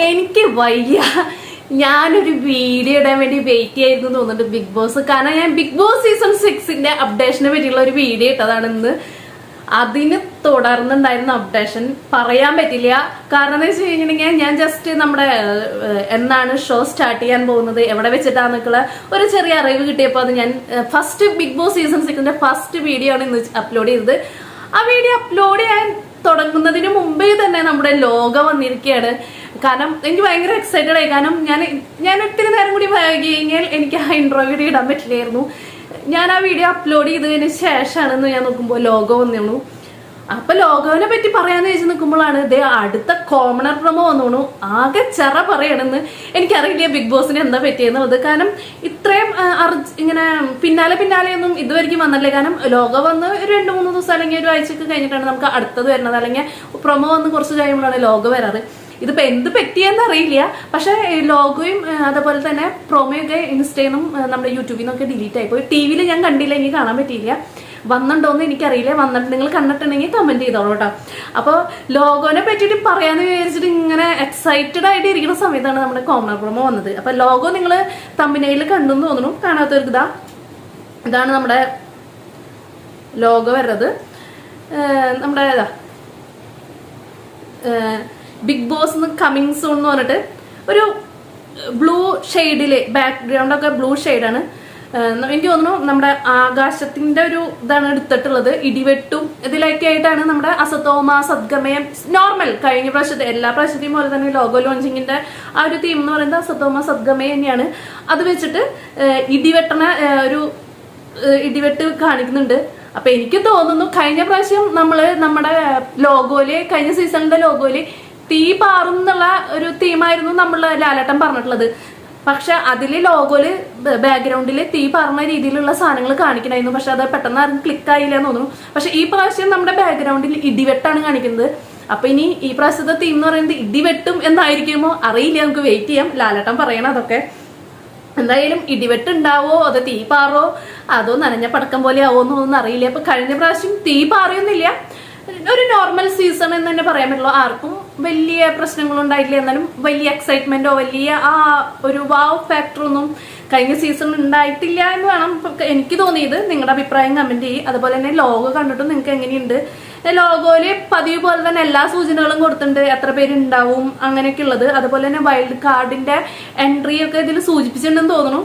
എനിക്ക് വയ്യ. ഞാനൊരു വീഡിയോ ഇടാൻ വേണ്ടി വെയിറ്റ് ചെയ്യായിരുന്നു തോന്നുന്നുണ്ട് ബിഗ് ബോസ്. കാരണം ഞാൻ ബിഗ് ബോസ് സീസൺ 6ന്റെ അപ്ഡേഷനെ പറ്റിയുള്ള ഒരു വീഡിയോ ഇട്ടതാണ് ഇന്ന്. അതിന് തുടർന്നുണ്ടായിരുന്ന അപ്ഡേഷൻ പറയാൻ പറ്റില്ല. കാരണം എന്താ വെച്ച് കഴിഞ്ഞിട്ടുണ്ടെങ്കിൽ ഞാൻ ജസ്റ്റ് നമ്മുടെ എന്നാണ് ഷോ സ്റ്റാർട്ട് ചെയ്യാൻ പോകുന്നത്, എവിടെ വെച്ചിട്ടാന്നൊക്കെയുള്ള ഒരു ചെറിയ അറിവ് കിട്ടിയപ്പോൾ അത് ഞാൻ ഫസ്റ്റ് ബിഗ് ബോസ് സീസൺ 6ന്റെ ഫസ്റ്റ് വീഡിയോ ആണ് ഇന്ന് അപ്ലോഡ് ചെയ്തത്. ആ വീഡിയോ അപ്ലോഡ് ചെയ്യാൻ തുടങ്ങുന്നതിന് മുമ്പേ തന്നെ നമ്മുടെ ലോഗോ വന്നിരിക്കുകയാണ്. കാരണം എനിക്ക് ഭയങ്കര എക്സൈറ്റഡ് ആയി. കാരണം ഞാൻ ഒത്തിരി നേരം കൂടി വൈകി കഴിഞ്ഞാൽ എനിക്ക് ആ ഇൻട്രോ വീഡിയോ ഇടാൻ പറ്റില്ലായിരുന്നു. ഞാൻ ആ വീഡിയോ അപ്ലോഡ് ചെയ്തതിന് ശേഷമാണെന്ന് ഞാൻ നോക്കുമ്പോൾ ലോഗോ വന്നു. അപ്പൊ ലോഗോനെ പറ്റി പറയാന്ന് വെച്ച് നിൽക്കുമ്പോഴാണ് ഇതേ അടുത്ത കോമണർ പ്രൊമോ വന്നു. ആകെ ചെറ പറയണെന്ന്. എനിക്കറിയില്ല ബിഗ് ബോസിന് എന്താ പറ്റിയെന്നുള്ളത്. കാരണം ഇത്രയും ഇങ്ങനെ പിന്നാലെയൊന്നും ഇതുവരെയ്ക്കും വന്നല്ലേ. കാരണം ലോഗോ വന്ന് ഒരു 2-3 ദിവസം അല്ലെങ്കിൽ ഒരു ആഴ്ചക്ക് കഴിഞ്ഞിട്ടാണ് നമുക്ക് അടുത്തത് വരുന്നത്. അല്ലെങ്കിൽ പ്രൊമോ വന്ന് കുറച്ച് കഴിയുമ്പോഴാണ് ലോഗോ വരാറ്. ഇതിപ്പോ എന്ത് പറ്റിയെന്ന് അറിയില്ല. പക്ഷെ ലോഗോയും അതേപോലെ തന്നെ പ്രൊമോയൊക്കെ ഇൻസ്റ്റയിൽ നിന്നും നമ്മുടെ യൂട്യൂബിൽ നിന്നൊക്കെ ഡിലീറ്റ് ആയിപ്പോയി. ടിവിയിൽ ഞാൻ കണ്ടില്ല, എനിക്ക് കാണാൻ പറ്റിയില്ല. വന്നിട്ടുണ്ടോന്ന് എനിക്കറിയില്ല. വന്നിട്ട് നിങ്ങൾ കണ്ടിട്ടുണ്ടെങ്കിൽ കമന്റ് ചെയ്തോളൂ കേട്ടോ. അപ്പോൾ ലോഗോനെ പറ്റിയിട്ട് പറയാന്ന് വിചാരിച്ചിട്ട് ഇങ്ങനെ എക്സൈറ്റഡ് ആയിട്ട് ഇരിക്കുന്ന സമയത്താണ് നമ്മുടെ കോമണർ പ്രൊമോ വന്നത്. അപ്പൊ ലോഗോ നിങ്ങൾ തമ്പനയിൽ കണ്ടെന്ന് തോന്നുന്നു. കാണാത്തവർക്ക് ഇതാണ് നമ്മുടെ ലോഗോ വരുന്നത്. നമ്മുടെ ബിഗ് ബോസ് കമ്മിങ് സൂൺ എന്ന് പറഞ്ഞിട്ട് ഒരു ബ്ലൂ ഷെയ്ഡില് ബാക്ക്ഗ്രൗണ്ട് ഒക്കെ ബ്ലൂ ഷെയ്ഡാണ്. എനിക്ക് തോന്നുന്നു നമ്മുടെ ആകാശത്തിന്റെ ഒരു ഇതാണ് എടുത്തിട്ടുള്ളത്. ഇടിവെട്ടും ഇതിലൊക്കെ ആയിട്ടാണ് നമ്മുടെ അസതോമ സദ്ഗമയം നോർമൽ കഴിഞ്ഞ പ്രാവശ്യത്തെ എല്ലാ പ്രാവശ്യത്തെയും പോലെ തന്നെ ലോഗോ ലോഞ്ചിങ്ങിന്റെ ആ ഒരു തീം എന്ന് പറയുന്നത് അസതോമ സദ്ഗമയം തന്നെയാണ്. അത് വെച്ചിട്ട് ഇടിവെട്ട് കാണിക്കുന്നുണ്ട്. അപ്പൊ എനിക്ക് തോന്നുന്നു കഴിഞ്ഞ പ്രാവശ്യം നമ്മുടെ ലോഗോയില് കഴിഞ്ഞ സീസണിന്റെ ലോഗോയില് തീ പാറും എന്നുള്ള ഒരു തീമായിരുന്നു നമ്മൾ ലാലേട്ടൻ പറഞ്ഞിട്ടുള്ളത്. പക്ഷെ അതില് ലോഗോയില് ബാക്ക്ഗ്രൗണ്ടില് തീ പാറുന്ന രീതിയിലുള്ള സാധനങ്ങൾ കാണിക്കണമായിരുന്നു. പക്ഷെ അത് പെട്ടെന്ന് ആരും ക്ലിക്ക് ആയില്ല എന്ന് തോന്നുന്നു. പക്ഷെ ഈ പ്രാവശ്യം നമ്മുടെ ബാക്ക്ഗ്രൗണ്ടിൽ ഇടിവെട്ടാണ് കാണിക്കുന്നത്. അപ്പൊ ഇനി ഈ പ്രാവശ്യത്തെ തീം എന്ന് പറയുന്നത് ഇടിവെട്ടും എന്നായിരിക്കുമോ അറിയില്ല. നമുക്ക് വെയിറ്റ് ചെയ്യാം. ലാലേട്ടൻ പറയണം അതൊക്കെ. എന്തായാലും ഇടിവെട്ട് ഉണ്ടാവോ അതോ തീ പാറോ അതോ നനഞ്ഞ പടക്കം പോലെ ആവോ എന്നൊന്നും അറിയില്ല. അപ്പൊ കഴിഞ്ഞ പ്രാവശ്യം തീ പാറിയൊന്നുമില്ല. ഒരു നോർമൽ സീസൺ എന്ന് തന്നെ പറയാൻ പറ്റുള്ളൂ. ആർക്കും വലിയ പ്രശ്നങ്ങളും ഉണ്ടായിട്ടില്ല. എന്നാലും വലിയ എക്സൈറ്റ്മെന്റോ വലിയ ആ ഒരു വാവ് ഫാക്ടറൊന്നും കഴിഞ്ഞ സീസൺ ഉണ്ടായിട്ടില്ല എന്ന് വേണം എനിക്ക് തോന്നിയത്. നിങ്ങളുടെ അഭിപ്രായം കമന്റ് ചെയ്യും. അതുപോലെ തന്നെ ലോഗോ കണ്ടിട്ടും നിങ്ങൾക്ക് എങ്ങനെയുണ്ട്. ലോഗോയില് പതിവ് പോലെ തന്നെ എല്ലാ സൂചനകളും കൊടുത്തിട്ടുണ്ട്, എത്ര പേരുണ്ടാവും അങ്ങനെയൊക്കെ ഉള്ളത്. അതുപോലെ തന്നെ വൈൽഡ് കാർഡിന്റെ എൻട്രി ഒക്കെ ഇതിൽ സൂചിപ്പിച്ചിട്ടുണ്ടെന്ന് തോന്നുന്നു.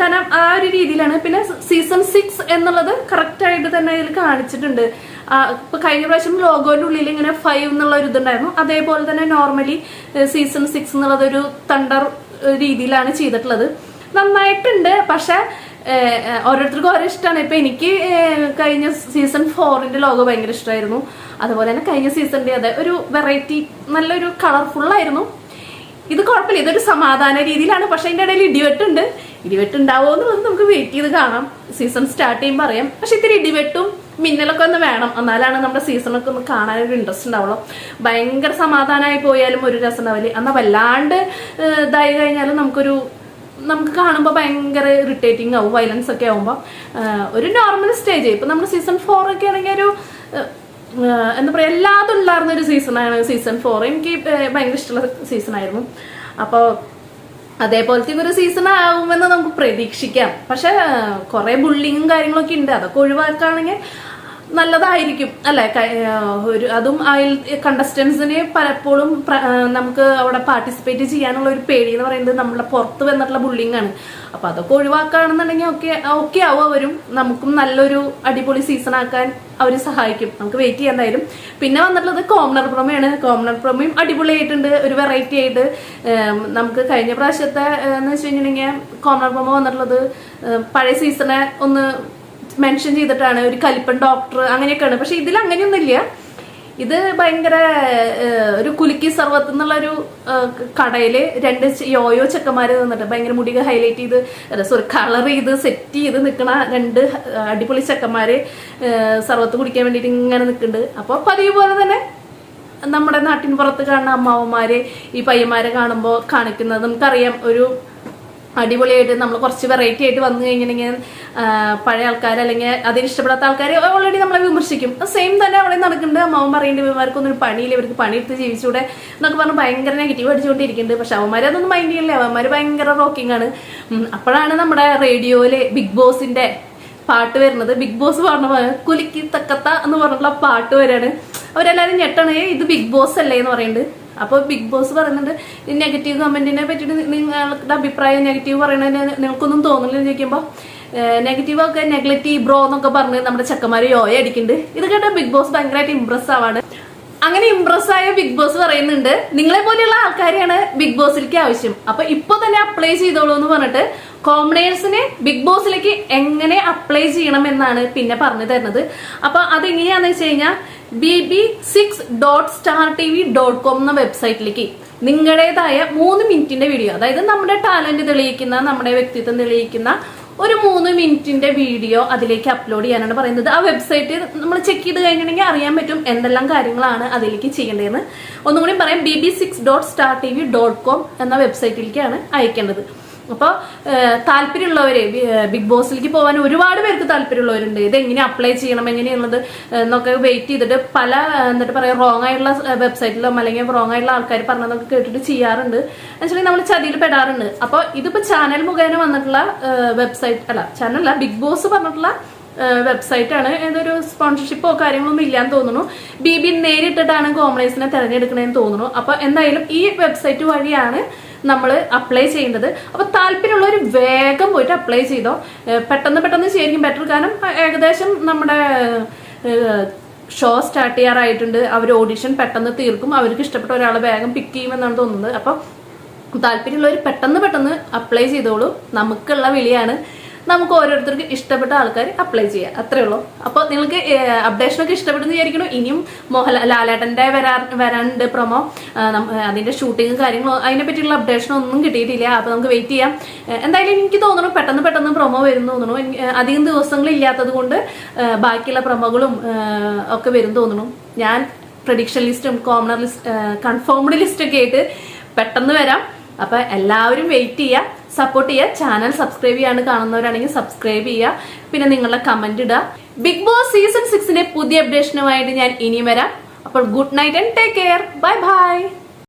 കാരണം ആ ഒരു രീതിയിലാണ്. പിന്നെ സീസൺ 6 എന്നുള്ളത് കറക്റ്റ് ആയിട്ട് തന്നെ ഇതിൽ കാണിച്ചിട്ടുണ്ട്. ഇപ്പൊ കഴിഞ്ഞ പ്രാവശ്യം ലോഗോന്റെ ഉള്ളിൽ ഇങ്ങനെ 5 എന്നുള്ള ഒരു ഇതുണ്ടായിരുന്നു. അതേപോലെ തന്നെ നോർമലി സീസൺ 6 എന്നുള്ളത് ഒരു തണ്ടർ രീതിയിലാണ് ചെയ്തിട്ടുള്ളത്. നന്നായിട്ടുണ്ട്. പക്ഷെ ഓരോരുത്തർക്കും ഓരോ ഇഷ്ടമാണ്. ഇപ്പൊ എനിക്ക് കഴിഞ്ഞ സീസൺ 4ന്റെ ലോഗോ ഭയങ്കര ഇഷ്ടമായിരുന്നു. അതുപോലെ തന്നെ കഴിഞ്ഞ സീസണിന്റെ അതെ ഒരു വെറൈറ്റി നല്ലൊരു കളർഫുൾ ആയിരുന്നു. ഇത് കുഴപ്പമില്ല, ഇതൊരു സമാധാന രീതിയിലാണ്. പക്ഷെ അതിന്റെ ഇടയിൽ ഇടിവെട്ട് ഉണ്ടാവോ എന്നുള്ളത് നമുക്ക് വെയിറ്റ് ചെയ്ത് കാണാം. സീസൺ സ്റ്റാർട്ട് ചെയ്യുമ്പോൾ അറിയാം. പക്ഷെ ഇത്തിരി ഇടിവെട്ടും മിന്നലൊക്കെ ഒന്ന് വേണം. എന്നാലാണ് നമ്മുടെ സീസണൊക്കെ ഒന്ന് കാണാനൊരു ഇൻട്രസ്റ്റ് ഉണ്ടാവുള്ളൂ. ഭയങ്കര സമാധാനമായി പോയാലും ഒരു രസം ഉണ്ടാവില്ല. എന്നാൽ വല്ലാണ്ട് ഇതായി കഴിഞ്ഞാലും നമുക്ക് കാണുമ്പോൾ ഭയങ്കര ഇറിറ്റേറ്റിംഗ് ആവും. വയലൻസ് ഒക്കെ ആവുമ്പോൾ ഒരു നോർമൽ സ്റ്റേജ്. ഇപ്പൊ നമ്മുടെ സീസൺ 4 ഒക്കെ ആണെങ്കിൽ ഒരു എന്താ പറയാ എല്ലാതും ഉണ്ടായിരുന്ന ഒരു സീസണാണ് സീസൺ 4. എനിക്ക് ഭയങ്കര ഇഷ്ടമുള്ള സീസൺ ആയിരുന്നു. അപ്പോൾ അതേപോലത്തെ ഒരു സീസൺ ആവുമെന്ന് നമുക്ക് പ്രതീക്ഷിക്കാം. പക്ഷെ കുറെ ബുള്ളിങ്ങും കാര്യങ്ങളൊക്കെ ഉണ്ട്. അതൊക്കെ ഒഴിവാക്കുകയാണെങ്കിൽ നല്ലതായിരിക്കും അല്ലെ. അതും അതിൽ കണ്ടസ്റ്റൻസിന് പലപ്പോഴും നമുക്ക് അവിടെ പാർട്ടിസിപ്പേറ്റ് ചെയ്യാനുള്ള ഒരു പേടി എന്ന് പറയുന്നത് നമ്മളെ പുറത്ത് വന്നിട്ടുള്ള ബുള്ളിങ് ആണ്. അപ്പൊ അതൊക്കെ ഒഴിവാക്കുകയാണെന്നുണ്ടെങ്കിൽ ഓക്കെ ആവും. അവരും നമുക്കും നല്ലൊരു അടിപൊളി സീസൺ ആക്കാൻ അവർ സഹായിക്കും. നമുക്ക് വെയിറ്റ് ചെയ്യാൻ എന്തായാലും. പിന്നെ വന്നിട്ടുള്ളത് കോമണർ പ്രൊമയാണ്. കോമണർ പ്രൊമയും അടിപൊളിയായിട്ടുണ്ട്. ഒരു വെറൈറ്റി ആയിട്ട് നമുക്ക് കഴിഞ്ഞ പ്രാവശ്യത്തെ എന്ന് വെച്ച് കഴിഞ്ഞിട്ടുണ്ടെങ്കിൽ കോമണർ പ്രൊമോ വന്നിട്ടുള്ളത് പഴയ സീസണെ ഒന്ന് മെൻഷൻ ചെയ്തിട്ടാണ്. ഒരു കലിപ്പൻ ഡോക്ടർ അങ്ങനെയൊക്കെയാണ്. പക്ഷെ ഇതിൽ അങ്ങനെയൊന്നുമില്ല. ഇത് ഭയങ്കര ഒരു കുലുക്കി സർവത്ത് എന്നുള്ള ഒരു കടയില് 2 യോയോ ചെക്കന്മാര് നിന്നിട്ട് ഭയങ്കര മുടിക ഹൈലൈറ്റ് ചെയ്ത് കളർ ചെയ്ത് സെറ്റ് ചെയ്ത് നിൽക്കണ 2 അടിപൊളി ചെക്കന്മാര് സർവത്ത് കുടിക്കാൻ വേണ്ടിയിട്ട് ഇങ്ങനെ നിൽക്കുന്നുണ്ട്. അപ്പോൾ പതിവ് പോലെ തന്നെ നമ്മുടെ നാട്ടിൻ പുറത്ത് കാണുന്ന അമ്മാവന്മാര് ഈ പയ്യന്മാരെ കാണുമ്പോൾ കാണിക്കുന്നത് നമുക്കറിയാം. ഒരു അടിപൊളിയായിട്ട് നമ്മൾ കുറച്ച് വെറൈറ്റി ആയിട്ട് വന്നു കഴിഞ്ഞിട്ടുണ്ടെങ്കിൽ പഴയ ആൾക്കാർ അല്ലെങ്കിൽ അതിന് ഇഷ്ടപ്പെടാത്ത ആൾക്കാർ ഓൾറെഡി നമ്മളെ വിമർശിക്കും. സെയിം തന്നെ അവിടെ നടക്കുന്നുണ്ട്. അമ്മാവൻ പറയുന്നുണ്ട് ഇവർക്കൊന്നും പണിയില്ല, ഇവർക്ക് പണിയെടുത്ത് ജീവിച്ചൂടെ എന്നൊക്കെ പറഞ്ഞ് ഭയങ്കര നെഗറ്റീവ് അടിച്ചുകൊണ്ടിരിക്കുന്നുണ്ട്. പക്ഷെ അവന്മാരെ അതൊന്നും മൈൻഡ് ചെയ്യില്ല, അവന്മാർ ഭയങ്കര റോക്കിംഗ് ആണ്. അപ്പോഴാണ് നമ്മുടെ റേഡിയോയില് ബിഗ് ബോസിന്റെ പാട്ട് വരുന്നത്. ബിഗ് ബോസ് പറഞ്ഞ പോലെ കുലുക്കി തക്കത്ത എന്ന് പറഞ്ഞിട്ടുള്ള പാട്ട് വരാണ്. അവരെല്ലാവരും ഞെട്ടാണ്, ഇത് ബിഗ് ബോസ് അല്ലേ എന്ന് പറയുന്നുണ്ട്. അപ്പോൾ ബിഗ് ബോസ് പറയുന്നുണ്ട് നെഗറ്റീവ് കമന്റിനെ പറ്റിയിട്ട് നിങ്ങളുടെ അഭിപ്രായം നെഗറ്റീവ് പറയണതിന് നിങ്ങൾക്കൊന്നും തോന്നില്ലെന്ന് ചോദിക്കുമ്പോൾ നെഗറ്റീവ് ഒക്കെ നെഗറ്റീവ് ബ്രോ എന്നൊക്കെ പറഞ്ഞ് നമ്മുടെ ചെക്കന്മാര് യോയ അടിക്കുന്നുണ്ട്. ഇത് കേട്ട ബിഗ് ബോസ് ഭയങ്കരമായിട്ട് ഇംപ്രസ് ആവാണ്. അങ്ങനെ ഇംപ്രസ് ആയ ബിഗ് ബോസ് പറയുന്നുണ്ട് നിങ്ങളെ പോലെയുള്ള ആൾക്കാരെയാണ് ബിഗ് ബോസിലേക്ക് ആവശ്യം, അപ്പൊ ഇപ്പൊ തന്നെ അപ്ലൈ ചെയ്തോളൂ എന്ന് പറഞ്ഞിട്ട് കോമണേഴ്സിനെ ബിഗ് ബോസിലേക്ക് എങ്ങനെ അപ്ലൈ ചെയ്യണം എന്നാണ് പിന്നെ തരുന്നത്. അപ്പൊ അതെങ്ങനെയാന്ന് വെച്ച് കഴിഞ്ഞാൽ bb6.startv.com എന്ന വെബ്സൈറ്റിലേക്ക് നിങ്ങളുടേതായ 3 മിനിറ്റിന്റെ വീഡിയോ, അതായത് നമ്മുടെ ടാലന്റ് തെളിയിക്കുന്ന, നമ്മുടെ വ്യക്തിത്വം തെളിയിക്കുന്ന ഒരു 3 മിനിറ്റിന്റെ വീഡിയോ അതിലേക്ക് അപ്ലോഡ് ചെയ്യാനാണ് പറയുന്നത്. ആ വെബ്സൈറ്റ് നമ്മൾ ചെക്ക് ചെയ്ത് കഴിഞ്ഞിട്ടുണ്ടെങ്കിൽ അറിയാൻ പറ്റും എന്തെല്ലാം കാര്യങ്ങളാണ് അതിലേക്ക് ചെയ്യേണ്ടതെന്ന്. ഒന്നുകൂടി പറയാം, bb6.startv.com എന്ന വെബ്സൈറ്റിലേക്കാണ് അയക്കേണ്ടത്. അപ്പോൾ താല്പര്യമുള്ളവരെ ബിഗ് ബോസിലേക്ക് പോകാൻ ഒരുപാട് പേർക്ക് താല്പര്യമുള്ളവരുണ്ട്. ഇത് എങ്ങനെ അപ്ലൈ ചെയ്യണം എങ്ങനെയുള്ളത് എന്നൊക്കെ വെയിറ്റ് ചെയ്തിട്ട് പല എന്നിട്ട് പറയാം റോങ് ആയിട്ടുള്ള വെബ്സൈറ്റിലോ അല്ലെങ്കിൽ റോങ് ആയിട്ടുള്ള ആൾക്കാർ പറഞ്ഞതൊക്കെ കേട്ടിട്ട് ചെയ്യാറുണ്ട്. ആക്ച്വലി നമ്മൾ ചതിയിൽ പെടാറുണ്ട്. അപ്പോൾ ഇതിപ്പോ ചാനൽ മുഖേന വന്നിട്ടുള്ള വെബ്സൈറ്റ് അല്ല, ചാനലല്ല, ബിഗ് ബോസ് പറഞ്ഞിട്ടുള്ള വെബ്സൈറ്റ് ആണ്. ഏതൊരു സ്പോൺസർഷിപ്പോ കാര്യങ്ങളൊന്നും ഇല്ലാന്ന് തോന്നുന്നു. ബിബി നേരിട്ടിട്ടാണ് കോമണേഴ്സിനെ തെരഞ്ഞെടുക്കണേന്ന് തോന്നുന്നു. അപ്പൊ എന്തായാലും ഈ വെബ്സൈറ്റ് വഴിയാണ് നമ്മൾ അപ്ലൈ ചെയ്യേണ്ടത്. അപ്പൊ താല്പര്യമുള്ളവർ വേഗം പോയിട്ട് അപ്ലൈ ചെയ്തോ, പെട്ടെന്ന് ചെയ്യായിരിക്കും ബെറ്റർ. കാരണം ഏകദേശം നമ്മുടെ ഷോ സ്റ്റാർട്ട് ചെയ്യാറായിട്ടുണ്ട്. അവർ ഓഡിഷൻ പെട്ടെന്ന് തീർക്കും, അവർക്ക് ഇഷ്ടപ്പെട്ട ഒരാളെ വേഗം പിക്ക് ചെയ്യുമെന്നാണ് തോന്നുന്നത്. അപ്പൊ താല്പര്യമുള്ളവർ പെട്ടെന്ന് അപ്ലൈ ചെയ്തോളൂ. നമുക്കുള്ള വിളിയാണ്, നമുക്ക് ഓരോരുത്തർക്ക് ഇഷ്ടപ്പെട്ട ആൾക്കാർ അപ്ലൈ ചെയ്യാം, അത്രേ ഉള്ളൂ. അപ്പോൾ നിങ്ങൾക്ക് അപ്ഡേഷനൊക്കെ ഇഷ്ടപ്പെടുന്ന വിചാരിക്കണു. ഇനിയും ലാലേട്ടൻ്റെ വരാനുണ്ട് പ്രൊമോ, അതിന്റെ ഷൂട്ടിങ്ങും കാര്യങ്ങളും അതിനെ പറ്റിയുള്ള അപ്ഡേഷനൊന്നും കിട്ടിയിട്ടില്ല. അപ്പോൾ നമുക്ക് വെയിറ്റ് ചെയ്യാം. എന്തായാലും എനിക്ക് തോന്നുന്നു പെട്ടെന്ന് പ്രൊമോ വരും തോന്നുന്നു. അധികം ദിവസങ്ങളില്ലാത്തത് കൊണ്ട് ബാക്കിയുള്ള പ്രൊമോകളും ഒക്കെ വരും തോന്നുന്നു. ഞാൻ പ്രഡിക്ഷൻ ലിസ്റ്റും കോമണർ ലിസ്റ്റ് കൺഫേംഡ് ലിസ്റ്റൊക്കെ ആയിട്ട് പെട്ടെന്ന് വരാം. അപ്പൊ എല്ലാവരും വെയിറ്റ് ചെയ്യുക, സപ്പോർട്ട് ചെയ്യുക. ചാനൽ സബ്സ്ക്രൈബ് ചെയ്യാണ്ട് കാണുന്നവരാണെങ്കിൽ സബ്സ്ക്രൈബ് ചെയ്യുക. പിന്നെ നിങ്ങളുടെ കമന്റ് ഇടുക. ബിഗ് ബോസ് സീസൺ 6 പുതിയ അപ്ഡേഷനുമായിട്ട് ഞാൻ ഇനിയും വരാം. അപ്പോൾ good night and take care. Bye bye.